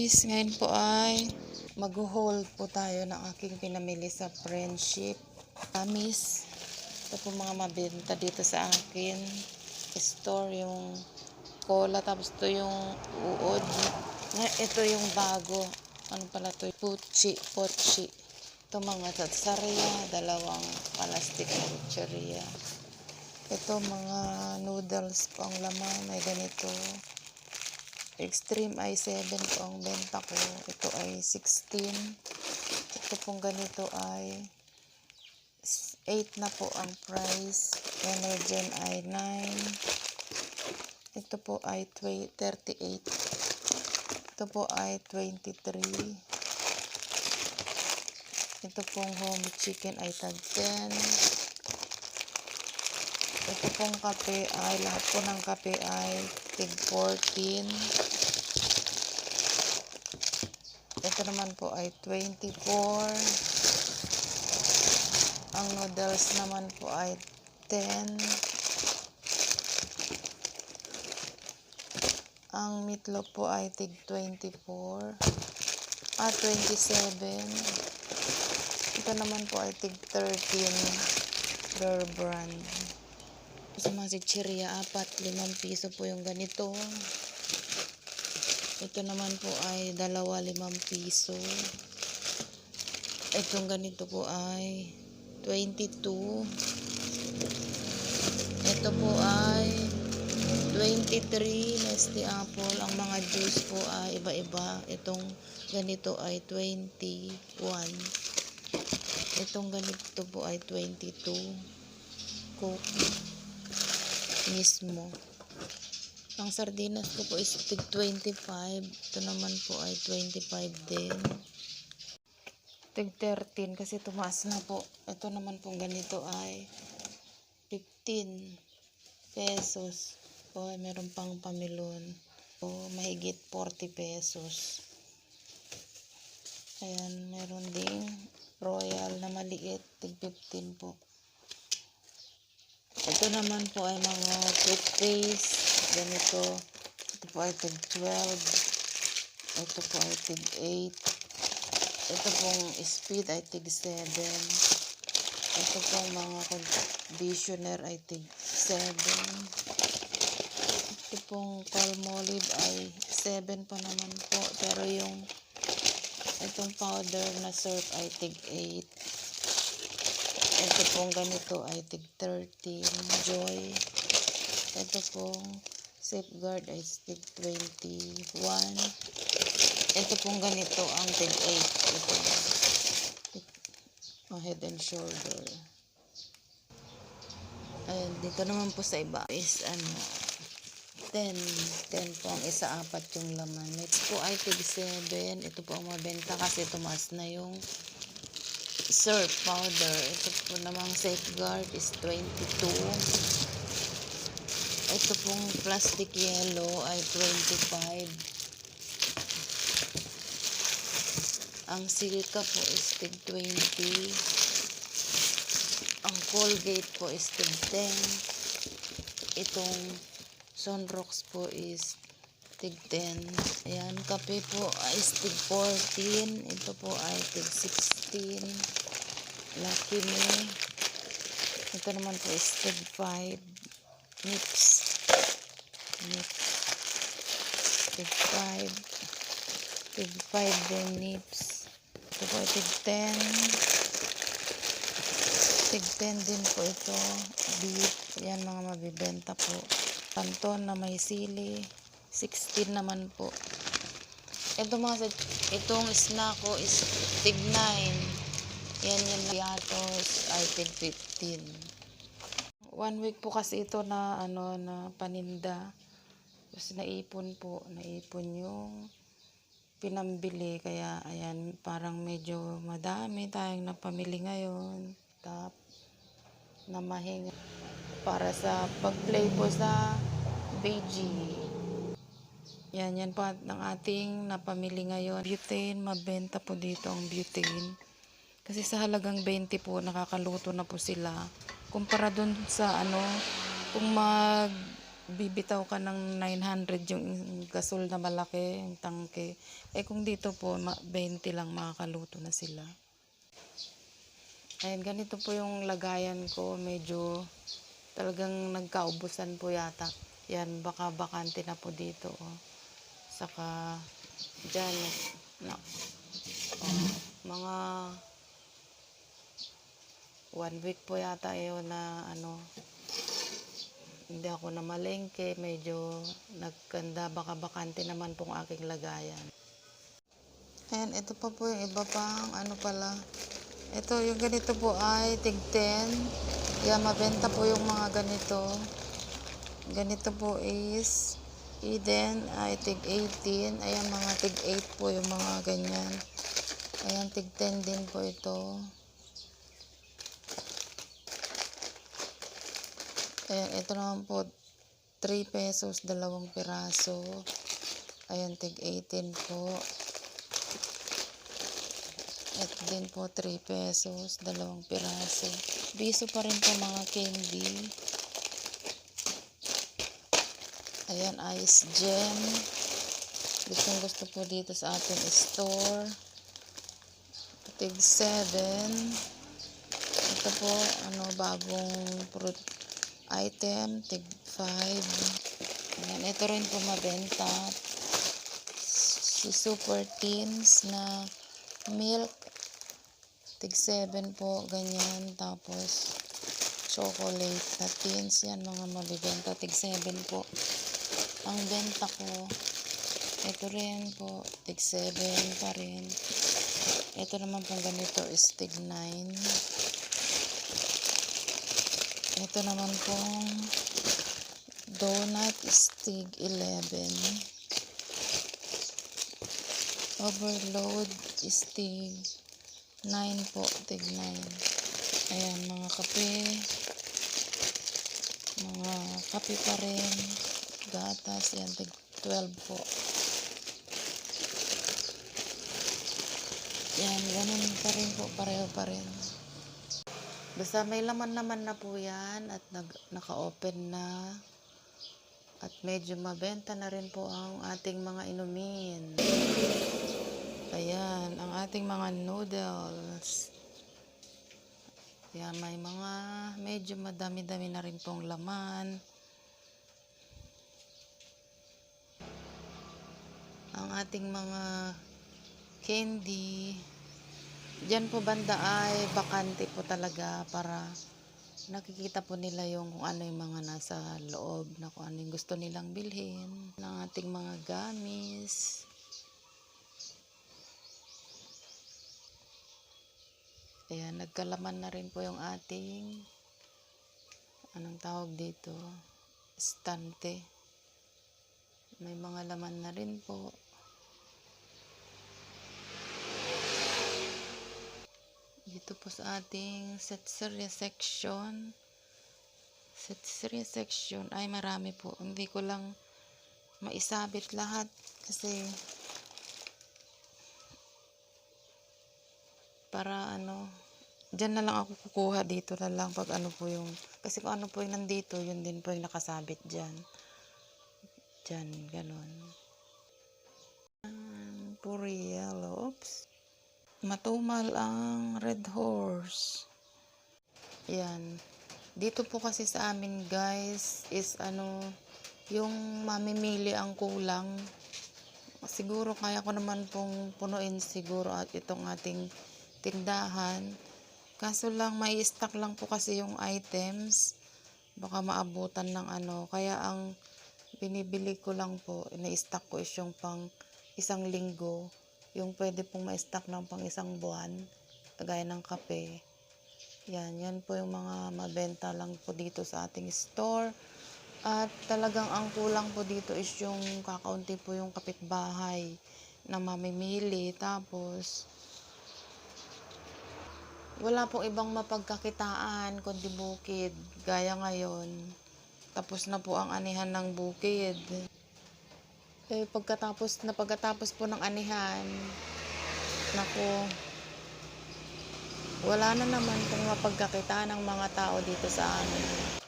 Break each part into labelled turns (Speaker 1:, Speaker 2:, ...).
Speaker 1: guys, ngayon po ay mag-haul po tayo ng aking pinamili sa Friendship. Tamis. Ito po mga mabenta dito sa akin store, yung cola, tapos ito yung uod. Ito yung bago. Ano pala ito? Pochi. Ito mga tatsarya, dalawang plastic na lucheria. Ito mga noodles po ang laman. May ganito. Extreme ay 7 po ang benta ko. Ito ay 16. Ito pong ganito ay 8 na po ang price. Energen ay 9. Ito po ay 38. Ito po ay 23. Ito pong home chicken ay tag 10. Ito pong kape ay, lahat po ng kape ay tig 14. Ito naman po ay 24. Ang noodles naman po ay 10. Ang meatloaf po ay tig 24. 27. Ito naman po ay tig 13. Bear brand. Sa mga chichirya, 4-5 piso po yung ganito. Ito naman po ay 2-5 piso. Itong ganito po ay 22. Ito po ay 23. Nesty apple. Ang mga juice po ay iba-iba. Itong ganito ay 21. Itong ganito po ay 22. Coke mismo. Ang sardinas ko po is tig 25. Ito naman po ay 25 din. Tig 13 kasi tumaas na po. Ito naman po ganito ay 15 pesos. O meron pang pamilon. O mahigit 40 pesos. Ayan, meron ding royal na maliit. Tig 15 po. Ito naman po ay mga toothpaste. Ganito. Ito po ay tig 12. Ito po ay tig 8. Ito pong speed ay tig 7. Ito pong mga conditioner ay tig 7. Ito pong Palmolive ay 7 pa naman po. Pero yung itong powder na syrup ay tig 8. Ito pong ganito ay tig 13. Joy. Ito pong Safeguard ay tig 21. Ito pong ganito ang tig 8. Ito ang Head and Shoulder. Ayan, dito naman po sa iba is 10 po ang isa, 4 yung laman. Next po ay tig 7. Ito po ang mabenta kasi tumaas na yung syrup powder. Ito po namang Safeguard is 22. Ito pong plastic yellow ay 25. Ang Silka po is tig 20. Ang Colgate po is tig 10. Itong Sunrox po is tig 10. Ayan, kape po ay tig 14. Ito po ay tig 16. Lucky Me. Ito naman po is tig 5. Nips. Tig 5. Tig 5 din Nips. Ito po ay tig 10. Tig 10 din po ito. Beef. Yan mga mabibenta po. Kanton na may sili. 16 naman po. Itong snack ko is tig 9. Yan yung piatos ay tig 15. 1 week po kasi ito na na paninda. Tapos naipon yung pinambili, kaya ayan, parang medyo madami tayong napamili ngayon. Tap na mahinga para sa pag-play po sa BG. Yan po ang ating napamili ngayon. Butane, mabenta po dito ang butane. Kasi sa halagang 20 po, nakakaluto na po sila. Kumpara dun sa kung bibitaw ka ng 900 yung gasol na malaki, yung tangke. Eh kung dito po, 20 lang makakaluto na sila. Ayan, ganito po yung lagayan ko. Medyo talagang nagkaubusan po yata. Yan, baka bakante na po dito. Oh. Saka, dyan, mga 1 week po yata yun na hindi ako na malengke, medyo nagkanda, baka bakante naman pong aking lagayan. Ayan, ito pa po yung iba pang pala. Ito, yung ganito po ay tig 10. Kaya mabenta po yung mga ganito. Ganito po is Eden ay tig 18. Ayan, mga tig 8 po yung mga ganyan. Ayan, tig 10 din po ito. Ayan, ito naman po 3 pesos, 2 piraso. Ayan, tig 18 po. Ito din po 3 pesos, 2 piraso. Piso pa rin po mga candy. Ayan, ice gem. Gustong gusto po dito sa ating store. Tig 7. Ito po, bagong fruit item, tig 5. Ayan, ito rin po mabenta. Si Super Teens na milk, tig 7 po, ganyan. Tapos, chocolate na teens, yan mga mabibenta, tig 7 po. Ang benta ko, ito rin po, tig 7 pa rin. Ito naman pong ganito is tig 9. Ito naman pong donut is tig 11. Overload is tig 9 po, tig 9. Ayan, mga kape pa rin. Gatas, yan, tig 12 po. Yan, ganun pa rin po, pareho pa rin. Basta may laman naman na po yan at naka-open na. At medyo mabenta na rin po ang ating mga inumin. Ayan, ang ating mga noodles. Ayan, may mga medyo madami-dami na rin pong laman. Ang ating mga candy. Diyan po banda ay bakante po talaga para nakikita po nila yung kung ano yung mga nasa loob na kung ano yung gusto nilang bilhin ng ating mga gamis. Ayan, nagkalaman na rin po yung ating anong tawag dito, estante. May mga laman na rin po. Dito po sa ating setseria section. Setseria section ay marami po. Hindi ko lang maisabit lahat kasi para dyan na lang ako kukuha, dito na lang pag po yung, kasi kung ano po yung nandito, yun din po yung nakasabit dyan. Dyan, ganon. Puro yellow. Oops. Matumal ang Red Horse. Yan. Dito po kasi sa amin guys is yung mamimili ang kulang. Siguro kaya ko naman pong punuin siguro at itong ating tindahan. Kaso lang may stock lang po kasi yung items. Baka maabutan ng Kaya ang binibili ko lang po, ina-stock ko is yung pang isang linggo. Yung pwede pong ma-stock ng pang isang buwan, kagaya ng kape. Yan po yung mga mabenta lang po dito sa ating store. At talagang ang kulang po dito is yung kakaunti po yung kapitbahay na mamimili. Tapos, wala pong ibang mapagkakitaan kundi bukid. Gaya ngayon, tapos na po ang anihan ng bukid. Pagkatapos po ng anihan, naku, wala na naman pong mapagkakita ng mga tao dito sa amin.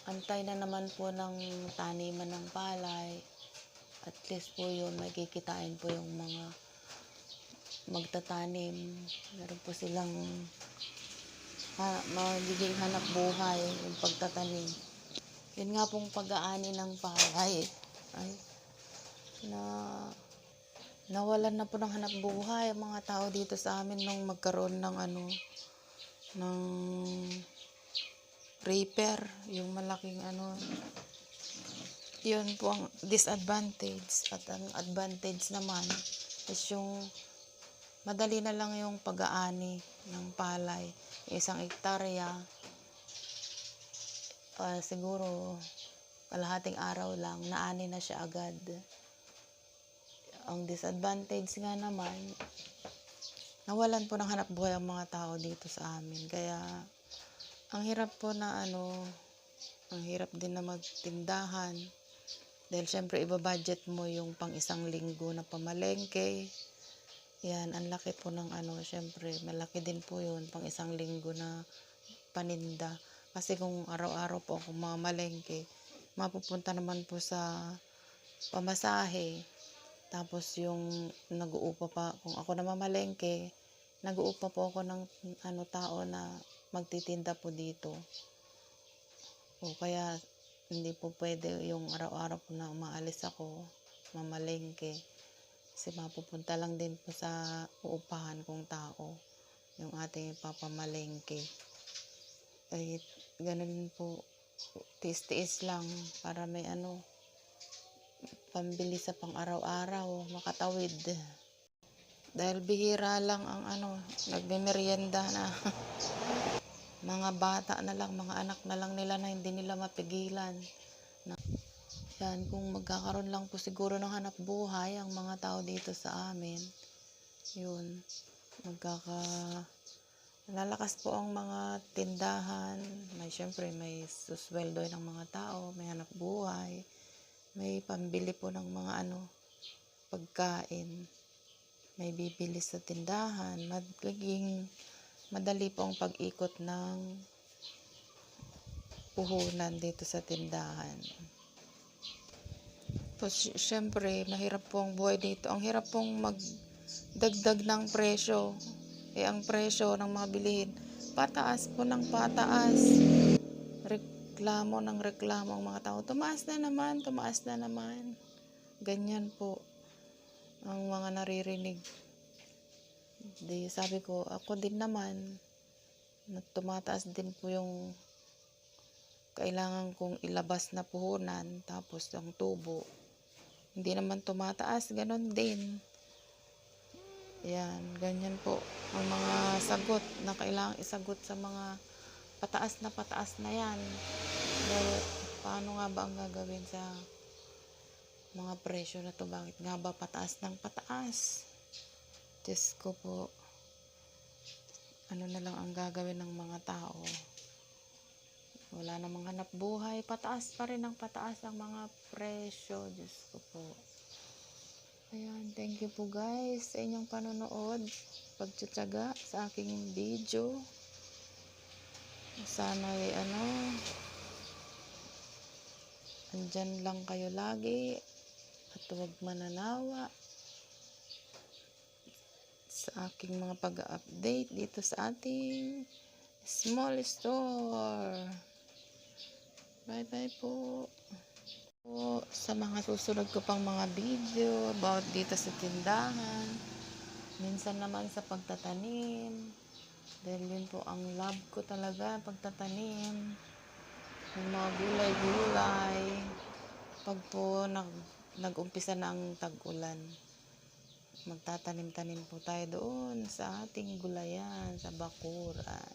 Speaker 1: antay na naman po ng taniman ng palay. At least po yun, magkikitain po yung mga magtatanim. Meron po silang magiging hanap buhay yung pagtatanim. Yun nga pong pag-aani ng palay ay nawalan na po ng hanap buhay ang mga tao dito sa amin nung magkaroon ng ng reaper, yung malaking yun po ang disadvantage. At ang advantage naman is yung madali na lang yung pag-aani ng palay. Isang hektarya, siguro kalahating araw lang, naani na siya agad. Ang disadvantage nga naman, nawalan po ng hanap buhay ang mga tao dito sa amin. Kaya, ang hirap po na ang hirap din na magtindahan. Dahil syempre ibabudget mo yung pang isang linggo na pamalengke. Yan, ang laki po ng syempre malaki din po yun, pang isang linggo na paninda. Kasi kung araw-araw po ako mamalengke, mapupunta naman po sa pamasahe. Tapos yung nag-uupa pa, kung ako na mamalengke, nag-uupa po ako ng tao na magtitinda po dito. O kaya hindi po pwede yung araw-araw po na umaalis ako, mamalengke. Kasi mapupunta lang din po sa uupahan kong tao, yung ating papamalengke. Ay, ganun po, tiis-tiis lang para may pambili sa pang araw-araw, makatawid. Dahil bihira lang ang nagmemeryenda na mga bata na lang, mga anak na lang nila na hindi nila mapigilan. Yan, kung magkakaroon lang po siguro ng hanap buhay ang mga tao dito sa amin, yun, lalakas po ang mga tindahan. Syempre may susweldo ng mga tao, may hanap buhay, may pambili po ng mga pagkain, may bibili sa tindahan, magiging madali po ang pag-ikot ng puhunan dito sa tindahan. Tapos, syempre, mahirap po ang buhay dito. Ang hirap pong magdagdag ng presyo. Ang presyo ng mga bilihin, pataas po ng pataas. Reklamo ng reklamo ang mga tao. Tumaas na naman, tumaas na naman. Ganyan po ang mga naririnig. Di, sabi ko, ako din naman, tumataas din po yung kailangan kong ilabas na puhunan, tapos ang tubo. Hindi naman tumataas, ganon din. Yan, ganyan po ang mga sagot na kailangang isagot sa mga pataas na yan. Dahil, paano nga ba ang gagawin sa mga presyo na to? Bakit nga ba pataas ng pataas? Diyos ko po, ano na lang ang gagawin ng mga tao? Wala namang hanap buhay, pataas pa rin ang pataas ang mga presyo. Diyos ko po. Ayan, thank you po guys sa inyong panonood, pagtsatsaga sa aking video. Sana'y andyan lang kayo lagi at huwag mananawa sa aking mga pag-update dito sa ating small store. Bye bye po. Sa mga susunod ko pang mga video about dito sa tindahan, minsan naman sa pagtatanim, dahil yun po ang love ko talaga, pagtatanim ng mga gulay-gulay. Pag po nag-umpisa na ang tag-ulan, magtatanim-tanim po tayo doon sa ating gulayan, sa bakuran.